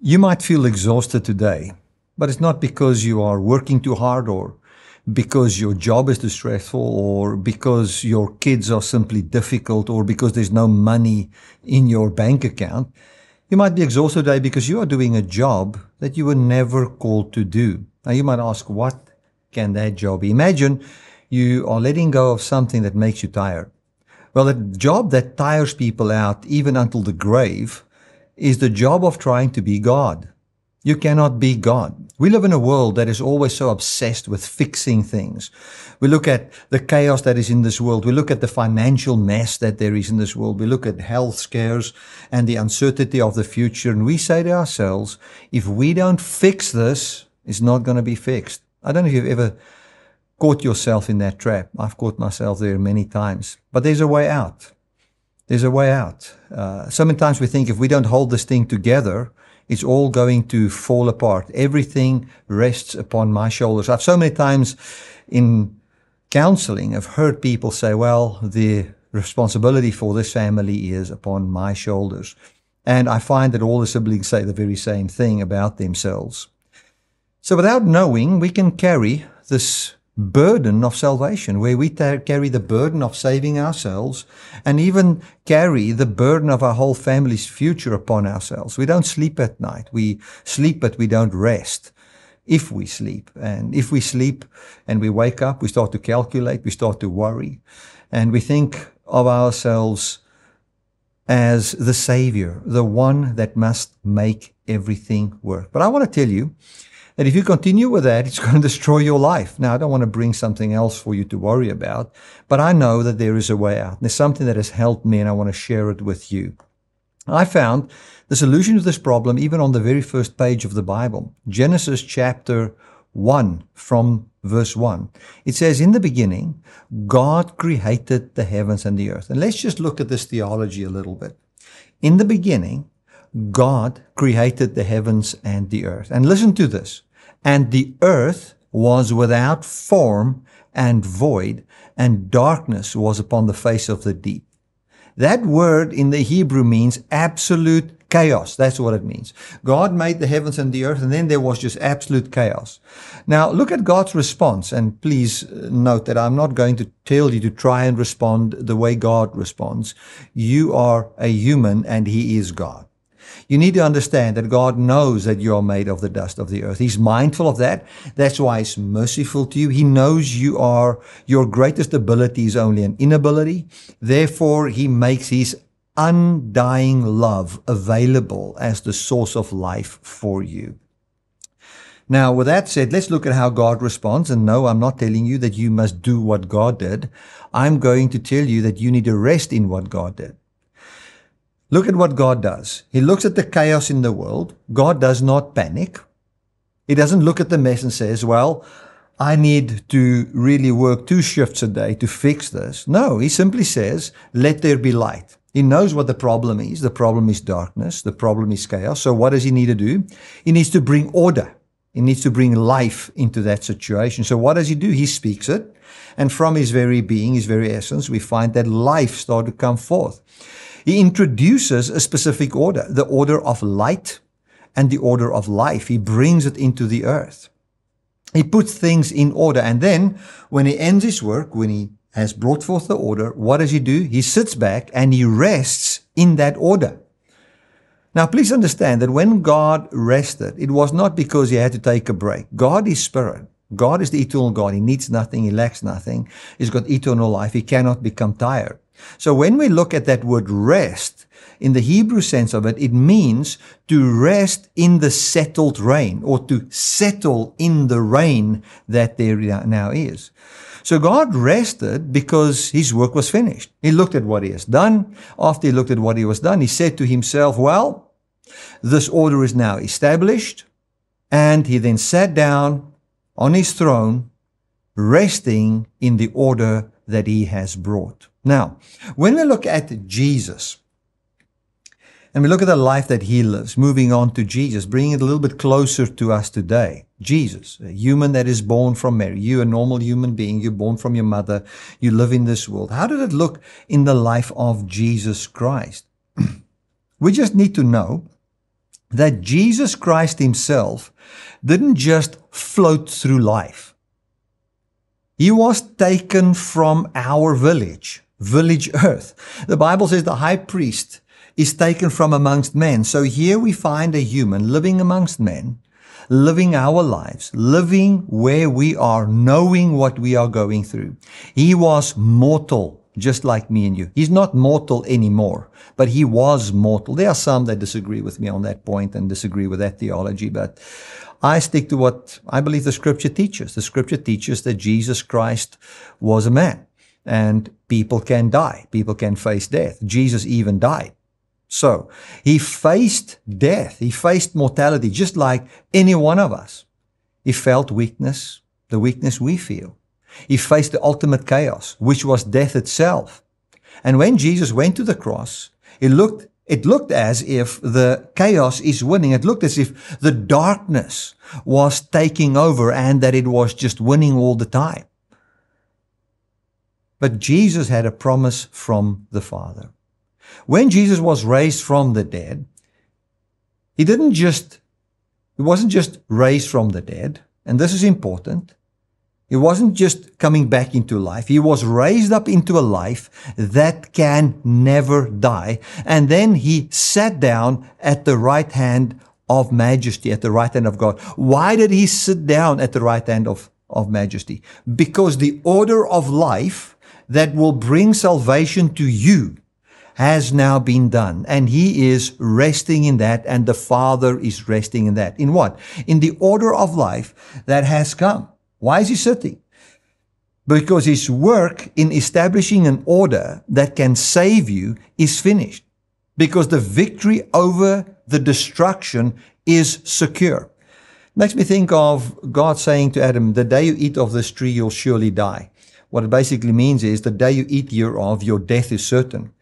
You might feel exhausted today, but it's not because you are working too hard or because your job is too stressful or because your kids are simply difficult or because there's no money in your bank account. You might be exhausted today because you are doing a job that you were never called to do. Now you might ask, what can that job be? Imagine you are letting go of something that makes you tired. Well, the job that tires people out even until the grave is the job of trying to be God. You cannot be God. We live in a world that is always so obsessed with fixing things. We look at the chaos that is in this world. We look at the financial mess that there is in this world. We look at health scares and the uncertainty of the future. And we say to ourselves, if we don't fix this, it's not going to be fixed. I don't know if you've ever caught yourself in that trap. I've caught myself there many times. But there's a way out. There's a way out. So many times we think if we don't hold this thing together, it's all going to fall apart. Everything rests upon my shoulders. I've so many times in counseling, I've heard people say, well, the responsibility for this family is upon my shoulders. And I find that all the siblings say the very same thing about themselves. So without knowing, we can carry this burden of salvation, where we carry the burden of saving ourselves and even carry the burden of our whole family's future upon ourselves. We don't sleep at night. We sleep, but we don't rest. If we sleep, and if we sleep and we wake up, we start to calculate, we start to worry, and we think of ourselves as the Savior, the one that must make everything work. But I want to tell you, and if you continue with that, it's going to destroy your life. Now, I don't want to bring something else for you to worry about, but I know that there is a way out. There's something that has helped me, and I want to share it with you. I found the solution to this problem even on the very first page of the Bible, Genesis chapter 1 from verse 1. It says, in the beginning, God created the heavens and the earth. And let's just look at this theology a little bit. In the beginning, God created the heavens and the earth. And listen to this. And the earth was without form and void, and darkness was upon the face of the deep. That word in the Hebrew means absolute chaos. That's what it means. God made the heavens and the earth, and then there was just absolute chaos. Now, look at God's response, and please note that I'm not going to tell you to try and respond the way God responds. You are a human, and He is God. You need to understand that God knows that you are made of the dust of the earth. He's mindful of that. That's why He's merciful to you. He knows your greatest ability is only an inability. Therefore, He makes His undying love available as the source of life for you. Now, with that said, let's look at how God responds. And no, I'm not telling you that you must do what God did. I'm going to tell you that you need to rest in what God did. Look at what God does. He looks at the chaos in the world. God does not panic. He doesn't look at the mess and says, well, I need to really work 2 shifts a day to fix this. No, He simply says, let there be light. He knows what the problem is. The problem is darkness. The problem is chaos. So what does He need to do? He needs to bring order. He needs to bring life into that situation. So what does He do? He speaks it. And from His very being, His very essence, we find that life started to come forth. He introduces a specific order, the order of light and the order of life. He brings it into the earth. He puts things in order. And then when He ends His work, when He has brought forth the order, what does He do? He sits back and He rests in that order. Now, please understand that when God rested, it was not because He had to take a break. God is spirit. God is the eternal God. He needs nothing. He lacks nothing. He's got eternal life. He cannot become tired. So when we look at that word rest, in the Hebrew sense of it, it means to rest in the settled rain, or to settle in the rain that there now is. So God rested because His work was finished. He looked at what He has done. After He looked at what He was done, He said to Himself, well, this order is now established. And He then sat down on His throne, resting in the order that He has brought. Now, when we look at Jesus, and we look at the life that He lives, moving on to Jesus, bringing it a little bit closer to us today. Jesus, a human that is born from Mary. You, a normal human being, you're born from your mother. You live in this world. How did it look in the life of Jesus Christ? We just need to know that Jesus Christ himself didn't just float through life. He was taken from our village earth. The Bible says the high priest is taken from amongst men. So here we find a human living amongst men, living our lives, living where we are, knowing what we are going through. He was mortal, just like me and you. He's not mortal anymore, but he was mortal. There are some that disagree with me on that point and disagree with that theology, but I stick to what I believe the Scripture teaches. The Scripture teaches that Jesus Christ was a man, and people can die. People can face death. Jesus even died. So he faced death. He faced mortality just like any one of us. He felt weakness, the weakness we feel. He faced the ultimate chaos, which was death itself. And when Jesus went to the cross, it looked as if the chaos is winning. It looked as if the darkness was taking over and that it was just winning all the time. But Jesus had a promise from the Father. When Jesus was raised from the dead, he wasn't just raised from the dead, and this is important. He wasn't just coming back into life. He was raised up into a life that can never die. And then he sat down at the right hand of majesty, at the right hand of God. Why did he sit down at the right hand of majesty? Because the order of life that will bring salvation to you has now been done. And he is resting in that, and the Father is resting in that. In what? In the order of life that has come. Why is he sitting? Because his work in establishing an order that can save you is finished. Because the victory over the destruction is secure. Makes me think of God saying to Adam, the day you eat of this tree, you'll surely die. What it basically means is the day you eat hereof, your death is certain.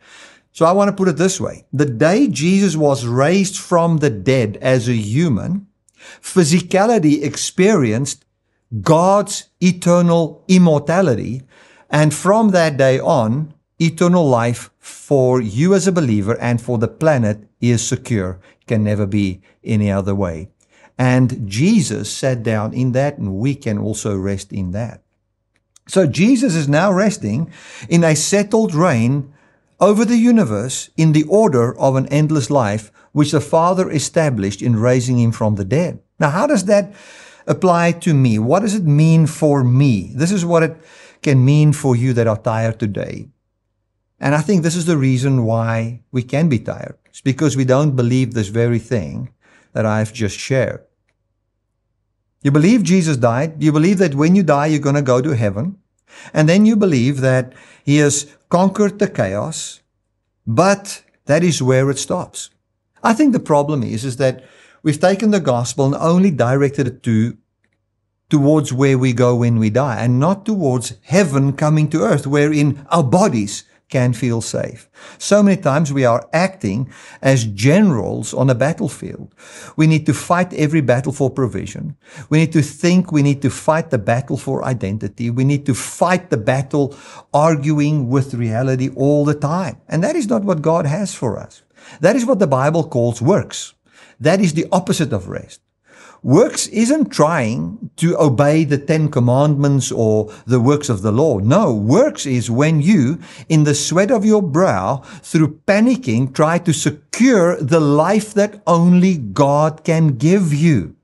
So I want to put it this way. The day Jesus was raised from the dead as a human, physicality experienced God's eternal immortality. And from that day on, eternal life for you as a believer and for the planet is secure. It can never be any other way. And Jesus sat down in that, and we can also rest in that. So Jesus is now resting in a settled reign over the universe in the order of an endless life, which the Father established in raising him from the dead. Now, how does that apply to me? What does it mean for me? This is what it can mean for you that are tired today. And I think this is the reason why we can be tired. It's because we don't believe this very thing that I've just shared. You believe Jesus died. You believe that when you die, you're going to go to heaven. And then you believe that he has conquered the chaos, but that is where it stops. I think the problem is that we've taken the gospel and only directed it towards where we go when we die, and not towards heaven coming to earth, wherein our bodies can feel safe. So many times we are acting as generals on a battlefield. We need to fight every battle for provision. We need to think, we need to fight the battle for identity. We need to fight the battle arguing with reality all the time. And that is not what God has for us. That is what the Bible calls works. That is the opposite of rest. Works isn't trying to obey the 10 commandments or the works of the law. No, works is when you, in the sweat of your brow, through panicking, try to secure the life that only God can give you.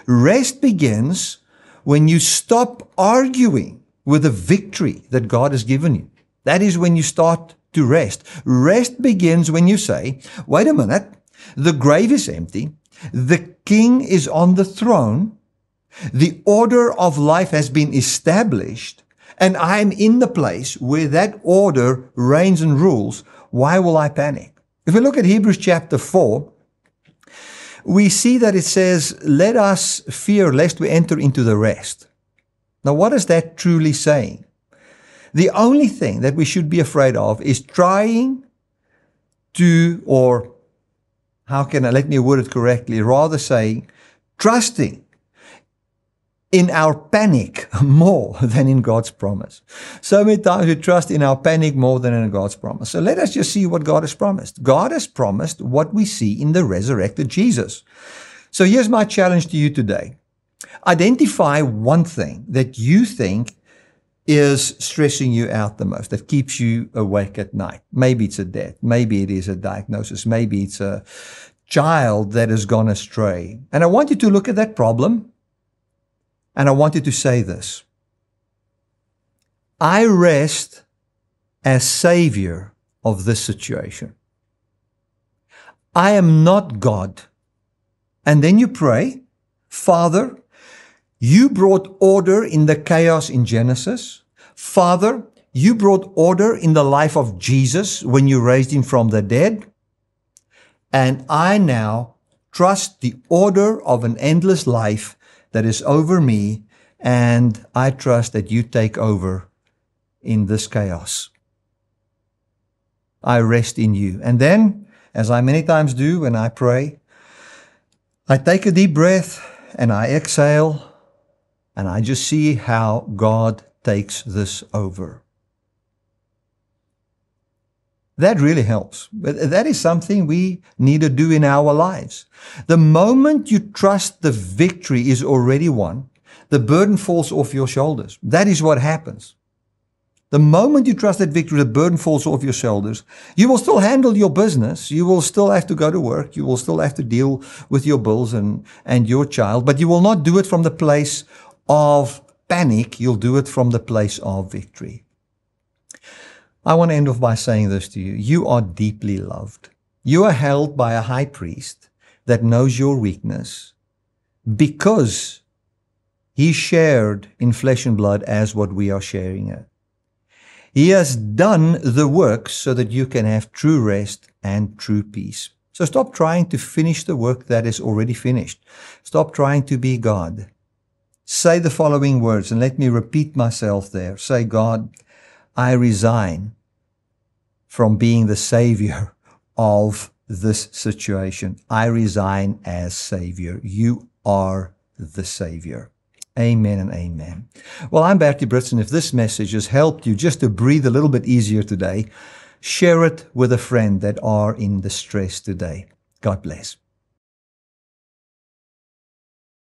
Rest begins when you stop arguing with the victory that God has given you. That is when you start to rest. Rest begins when you say, wait a minute, the grave is empty. The king is on the throne. The order of life has been established, and I am in the place where that order reigns and rules. Why will I panic? If we look at Hebrews chapter 4, we see that it says, let us fear lest we enter into the rest. Now, what is that truly saying? The only thing that we should be afraid of is trying to, or let me word it correctly, rather saying, trusting in our panic more than in God's promise. So many times we trust in our panic more than in God's promise. So let us just see what God has promised. God has promised what we see in the resurrected Jesus. So here's my challenge to you today. Identify one thing that you think is stressing you out the most, that keeps you awake at night. Maybe it's a death. Maybe it is a diagnosis. Maybe it's a child that has gone astray. And I want you to look at that problem, and I want you to say this: I rest as Savior of this situation. I am not God. And then you pray, Father, you brought order in the chaos in Genesis. Father, you brought order in the life of Jesus when you raised him from the dead. And I now trust the order of an endless life that is over me, and I trust that you take over in this chaos. I rest in you. And then, as I many times do when I pray, I take a deep breath and I exhale, and I just see how God takes this over. That really helps. But that is something we need to do in our lives. The moment you trust the victory is already won, the burden falls off your shoulders. That is what happens. The moment you trust that victory, the burden falls off your shoulders. You will still handle your business. You will still have to go to work. You will still have to deal with your bills and your child, but you will not do it from the place of panic. You'll do it from the place of victory. I want to end off by saying this to you. You are deeply loved. You are held by a high priest that knows your weakness because he shared in flesh and blood as what we are sharing it. He has done the work so that you can have true rest and true peace. So stop trying to finish the work that is already finished. Stop trying to be God. Say the following words, and let me repeat myself there. Say, God, I resign from being the Savior of this situation. I resign as Savior. You are the Savior. Amen and amen. Well, I'm Bertie Brits, and if this message has helped you just to breathe a little bit easier today, share it with a friend that are in distress today. God bless.